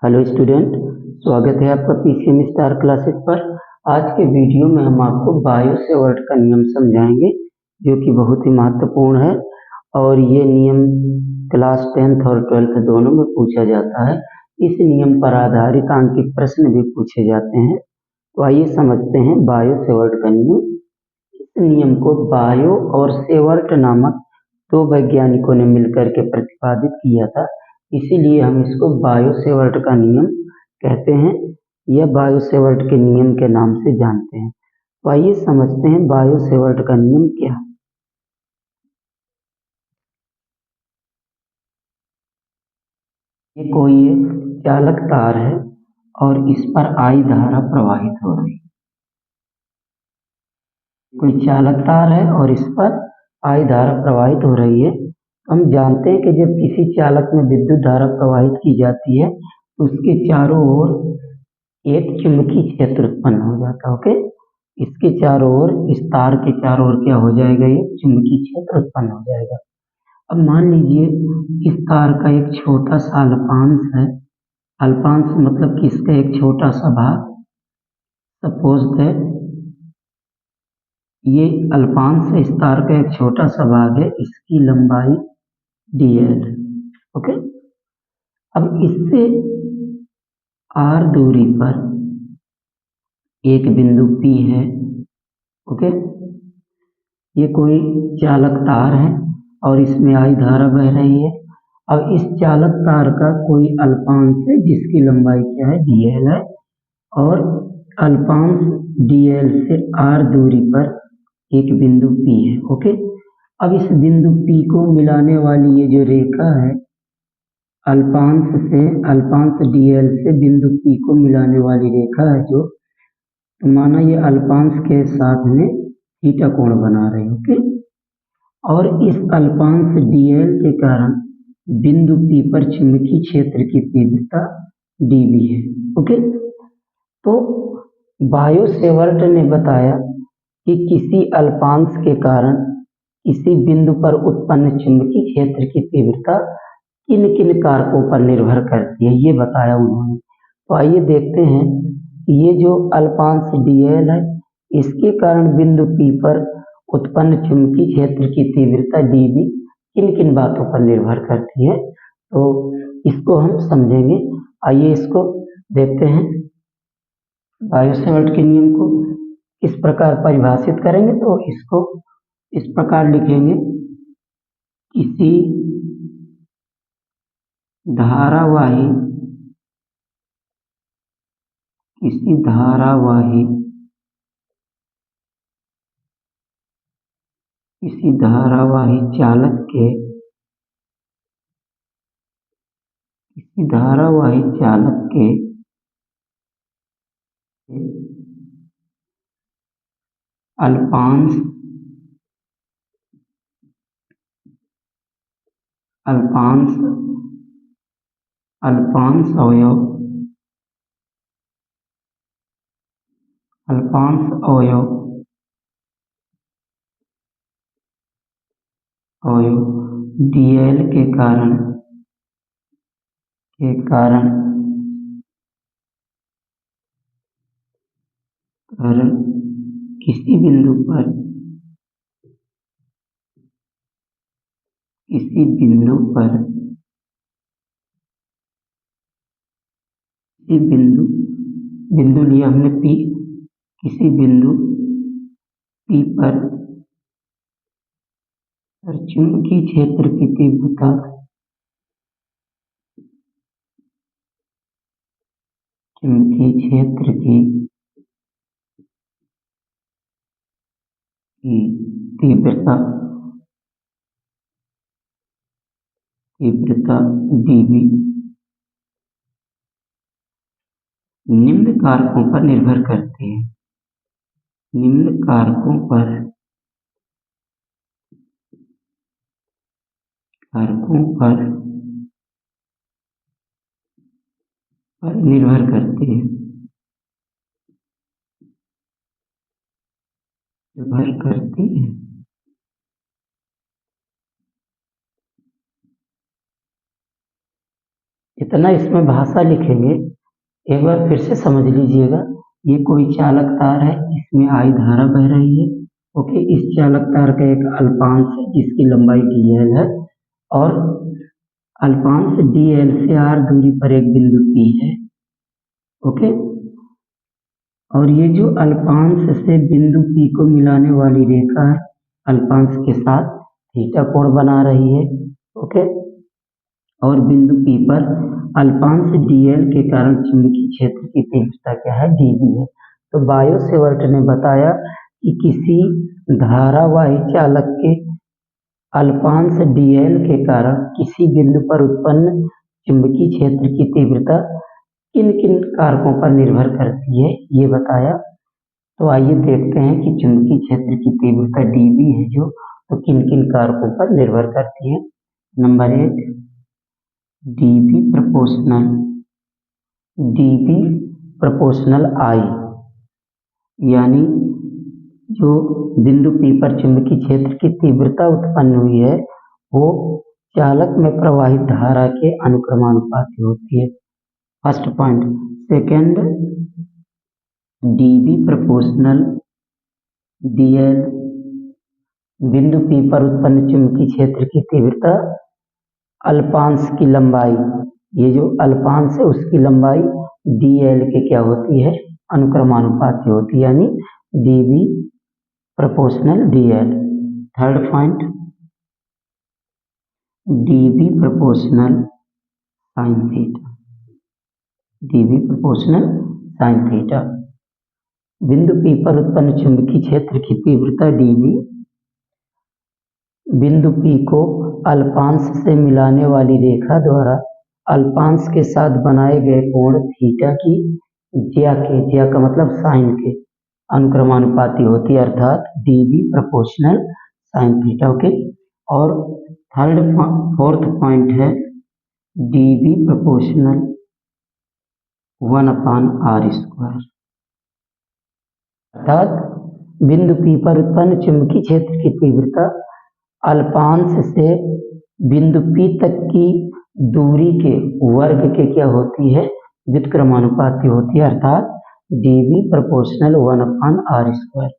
Hello student, स्वागत है आपका पीसीएम स्टार क्लासेस पर। आज के वीडियो में हम आपको बायो सेवर्ट का नियम समझाएंगे जो कि बहुत ही महत्वपूर्ण है और ये नियम क्लास 10th और 12th दोनों में पूछा जाता है। इस नियम पर आधारित आंकिक प्रश्न भी पूछे जाते हैं। तो आइए समझते हैं बायो सेवर्ट का नियम। इस नियम को बायो और सेवर्ट नामक दो वैज्ञानिकों ने मिलकर के प्रतिपादित किया था, इसीलिए हम इसको बायो सेवर्ट का नियम कहते हैं या बायो सेवर्ट के नियम के नाम से जानते हैं। तो आइए समझते हैं बायो सेवर्ट का नियम क्या है। ये कोई एक चालक तार है और इस पर आई धारा प्रवाहित हो रही है। कोई चालक तार है और इस पर आई धारा प्रवाहित हो रही है। हम जानते हैं कि जब किसी चालक में विद्युत धारा प्रवाहित की जाती है तो उसके चारों ओर एक चुंबकीय क्षेत्र उत्पन्न हो जाता है। ओके, इसके चारों ओर, इस तार के चारों ओर क्या हो जाएगा, ये चुंबकीय क्षेत्र उत्पन्न हो जाएगा। अब मान लीजिए इस तार का एक छोटा सा अल्पांश है। अल्पांश मतलब कि इसका एक छोटा सा भाग, सपोज दैट ये अल्पांश इस तार का एक छोटा सा भाग है, इसकी लंबाई dl। ओके, अब इससे r दूरी पर एक बिंदु P है। ओके, ये कोई चालक तार है और इसमें आई धारा बह रही है। अब इस चालक तार का कोई अल्पांश है जिसकी लंबाई क्या है, dl है, और अल्पांश dl से r दूरी पर एक बिंदु P है। ओके, अब इस बिंदु P को मिलाने वाली ये जो रेखा है, अल्पांश dl से बिंदु P को मिलाने वाली रेखा है जो, तो माना ये अल्पांश के साथ में थीटा कोण बना रही है। ओके, और इस अल्पांश dl के कारण बिंदु P पर चुंबकीय क्षेत्र की तीव्रता dv है। ओके, तो बायो सेवर्ट ने बताया कि किसी अल्पांश के कारण किसी बिंदु पर उत्पन्न चुंबकीय क्षेत्र की तीव्रता किन किन कारकों पर निर्भर करती है, ये बताया उन्होंने। तो आइए देखते हैं कि ये जो अल्पांश dl है, इसके कारण बिंदु P पर उत्पन्न चुंबकीय क्षेत्र की तीव्रता dv किन किन बातों पर निर्भर करती है, तो इसको हम समझेंगे। आइए इसको देखते हैं। बायो सेवर्ट के नियम को किस प्रकार परिभाषित करेंगे, तो इसको इस प्रकार लिखेंगे, किसी धारावाही चालक के अल्पांश अवयव dl के कारण किसी बिंदु पर बिंदु लिया हमने P, किसी बिंदु P पर चुंबकीय क्षेत्र की तीव्रता dv निम्न कारकों पर निर्भर करती है। निम्न कारकों पर निर्भर करती है। इतना इसमें भाषा लिखेंगे, एक बार फिर से समझ लीजिएगा। ये कोई चालक तार है, इसमें I धारा बह रही है। ओके, इस चालक तार का एक अल्पांश है जिसकी लंबाई dl है, और अल्पांश dl से r दूरी पर एक बिंदु P है। ओके, और ये जो अल्पांश से बिंदु P को मिलाने वाली रेखा है, अल्पांश के साथ थीटा कोण बना रही है। ओके, और बिंदु P पर अल्पांश dl के कारण चुंबकीय क्षेत्र की तीव्रता क्या है, dB है। तो बायो सेवर्ट ने बताया कि किसी धारावाही चालक के अल्पांश dl के कारण किसी बिंदु पर उत्पन्न चुंबकीय क्षेत्र की तीव्रता किन किन कारकों पर निर्भर करती है, ये बताया। तो आइए देखते हैं कि चुंबकीय क्षेत्र की तीव्रता dB है जो, तो किन किन कारकों पर निर्भर करती है। नंबर 1, dB प्रोपोर्शनल I, यानी जो बिंदु P पर चुंबकीय क्षेत्र की तीव्रता उत्पन्न हुई है वो चालक में प्रवाहित धारा के अनुक्रमानुपाती होती है। First point. Second, dB proportional dl, बिंदु P पर उत्पन्न चुंबकीय क्षेत्र की तीव्रता अल्पांश की लंबाई, ये जो अल्पांश है उसकी लंबाई dl के क्या होती है, अनुक्रमानुपाती होती है, यानी dB proportional dl। Third point, dB proportional sine theta, dB proportional sine theta, बिंदु P पर उत्पन्न चुंबकीय क्षेत्र की तीव्रता dB बिंदु P को अल्पांश से मिलाने वाली रेखा द्वारा अल्पांश के साथ बनाए गए कोण थीटा की ज्या का मतलब साइन के अनुक्रमानुपाती होती है, अर्थात dB proportional sine theta. Okay, और फोर्थ पॉइंट है dB प्रोपोर्शनल 1/r², अर्थात बिंदु P पर उत्पन्न चुंबकीय क्षेत्र की तीव्रता अल्पांश से बिंदु P तक की दूरी के वर्ग के क्या होती है, व्युत्क्रमानुपाती होती है, अर्थात dB प्रोपोर्शनल 1/r²,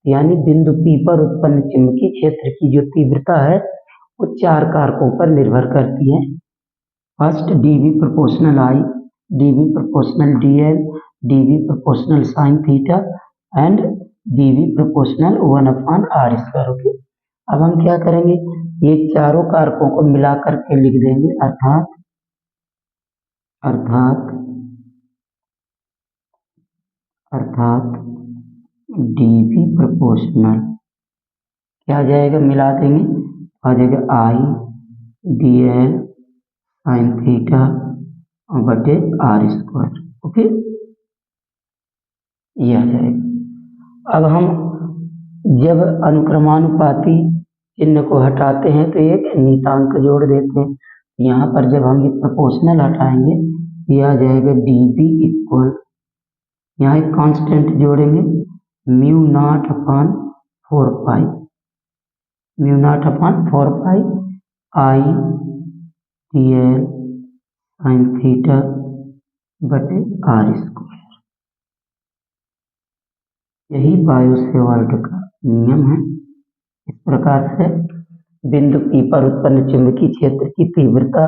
यानी बिंदु P पर उत्पन्न चुंबकीय क्षेत्र की जो तीव्रता है वो 4 कारकों पर निर्भर करती है। First, dB proportional I, dB proportional dl, dB proportional sine theta and dB proportional 1/r²। Okay, अब हम क्या करेंगे, ये चारों कारकों को मिलाकर के लिख देंगे, अर्थात dB प्रोपोर्शनल क्या आ जाएगा, मिला देंगे, आ जाएगा I dl साइन थीटा बटे r²। ओके, ये आ जाएगा। अब हम जब अनुक्रमानुपाती चिन्ह को हटाते हैं तो एक नियतांक जोड़ देते हैं। यहाँ पर जब हम ये प्रोपोर्शनल हटाएंगे ये आ जाएगा dB इक्वल, यहाँ एक कांस्टेंट जोड़ेंगे μ0/4 I dl साइन थीटा बटे r²। यही बायो सेवर्ट का नियम है। इस प्रकार से बिंदु P पर उत्पन्न चुंबकीय क्षेत्र की तीव्रता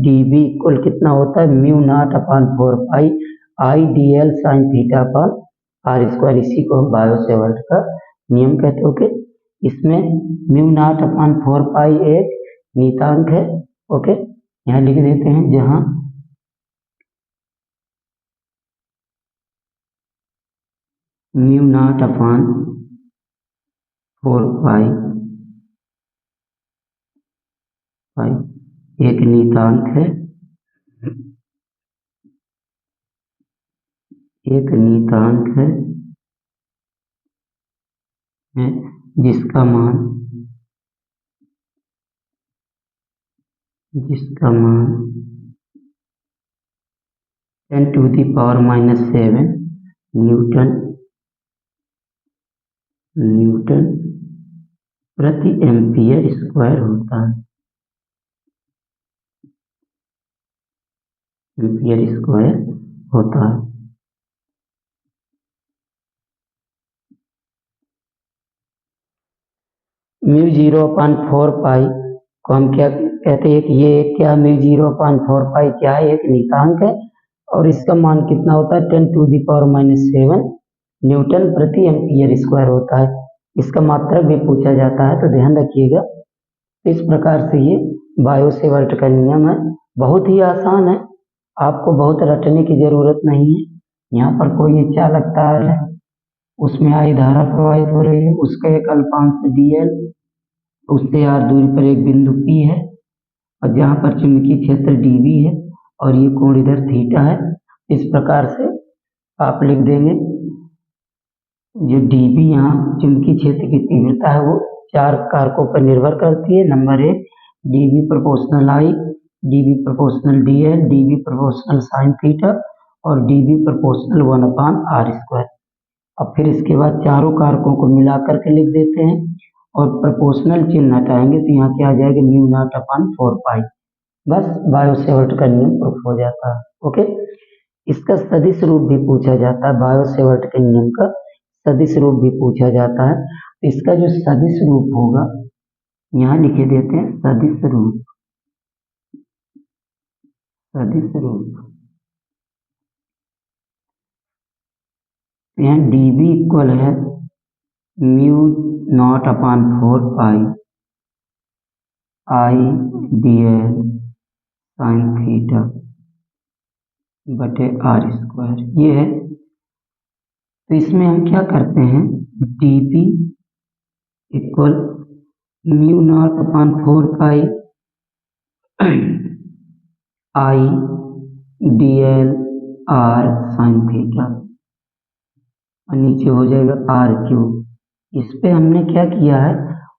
dB इक्वल कितना होता है, μ0/4 I dl साइन थीटा पर r²। इसी को हम बायो सेवर्ट का नियम कहते हो। इसमें μ0/4 एक नियतांक है। ओके, यहाँ लिख देते हैं, जहाँ μ0/4 एक नियतांक है, जिसका मान 10⁻⁷ न्यूटन प्रति एम्पियर स्क्वायर होता है। एम्पियर स्क्वायर होता है। म्यू 0/4 पाई को हम क्या कहते हैं कि ये क्या म्यू 0/4 पाई क्या है, एक नियतांक है और इसका मान कितना होता है 10⁻⁻7 न्यूटन प्रति एम्पियर स्क्वायर होता है। इसका मात्रक भी पूछा जाता है तो ध्यान रखिएगा। इस प्रकार से ये बायो-सेवर्ट का नियम है, बहुत ही आसान है, आपको बहुत रटने की जरूरत नहीं है। यहाँ पर कोई एक चालक तार है, उसमें आई धारा प्रवाहित हो रही है, उसका एक अल्पांश dl, उससे r दूरी पर एक बिंदु P है और जहाँ पर चुंबकीय क्षेत्र dv है और ये कोण इधर थीटा है। इस प्रकार से आप लिख देंगे जो dv यहाँ चुंबकीय क्षेत्र की तीव्रता है वो 4 कारकों पर निर्भर करती है। Number 1 dv proportional I, dv proportional dl, dv proportional sign theta और dv प्रोपोर्शनल 1/r²। अब फिर इसके बाद चारों कारकों को मिला करके लिख देते हैं और प्रोपोर्शनल चिन्ह हटाएंगे तो यहाँ क्या आ जाएगा μ0/4 पाई। बस बायो-सेवर्ट का नियम प्रूफ हो जाता है। ओके, इसका सदिश रूप भी पूछा जाता है, बायो-सेवर्ट के नियम का सदिश रूप भी पूछा जाता है। इसका जो सदिश रूप होगा यहाँ लिखे देते हैं सदिश रूप। सदिश रूप यहाँ dv इक्वल है μ0/4 pi I dl sine theta बटे r², ये है। तो इसमें हम क्या करते हैं, dv equal μ0/4 pi I dl r sine theta और नीचे हो जाएगा r³। इस पे हमने क्या किया है,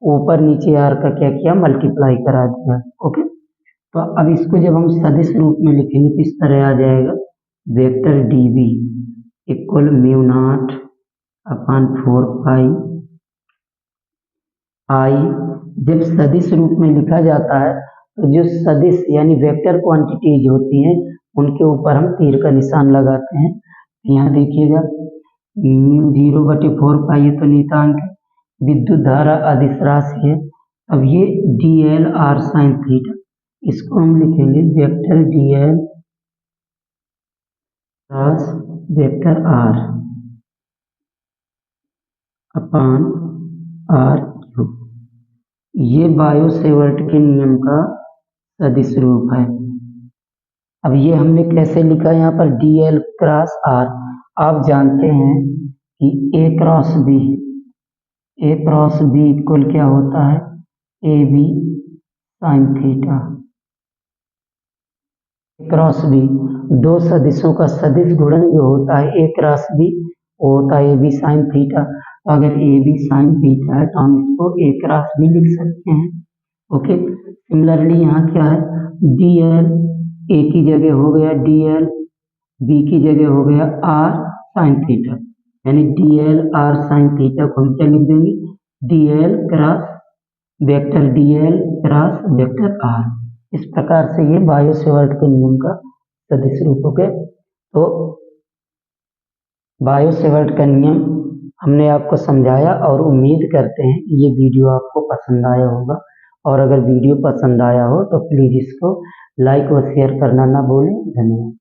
ऊपर नीचे r का क्या किया, मल्टीप्लाई करा दिया। ओके, तो अब इसको जब हम सदिश रूप में लिखेंगे तो इस तरह आ जाएगा vector dv equal μ0/4 pi I। जब सदिश रूप में लिखा जाता है तो जो सदिश यानी वेक्टर क्वांटिटीज होती हैं उनके ऊपर हम तीर का निशान लगाते हैं। यहाँ देखिएगा μ0/4 पाई है तो नियतांक है, विद्युत धारा अदिश राशि है। अब ये dl r साइन थीटा, इसको हम लिखेंगे vector dl plus vector r अपान r³। ये बायो-सेवर्ट के नियम का सदिश रूप है। अब ये हमने कैसे लिखा, यहाँ पर dl क्रॉस r, आप जानते हैं कि a क्रॉस b इक्वल क्या होता है, ab sine theta. Cross b दो सदिशों का सदिश गुणन जो होता है a क्रॉस b वो होता है ab साइन थीटा। अगर ab साइन थीटा है तो हम इसको a क्रॉस b लिख सकते हैं। ओके, सिमिलरली यहाँ क्या है, dl a की जगह हो गया dl, b की जगह हो गया r साइन थीटा, यानी dl r साइन थीटा को हम क्या लिख देंगे, dl क्रॉस वेक्टर r। इस प्रकार से ये बायो-सेवर्ट के नियम का सदिश रूप हो गया। तो बायो-सेवर्ट का नियम हमने आपको समझाया और उम्मीद करते हैं कि ये वीडियो आपको पसंद आया होगा। और अगर वीडियो पसंद आया हो तो प्लीज़ इसको लाइक व शेयर करना ना भूलें। धन्यवाद।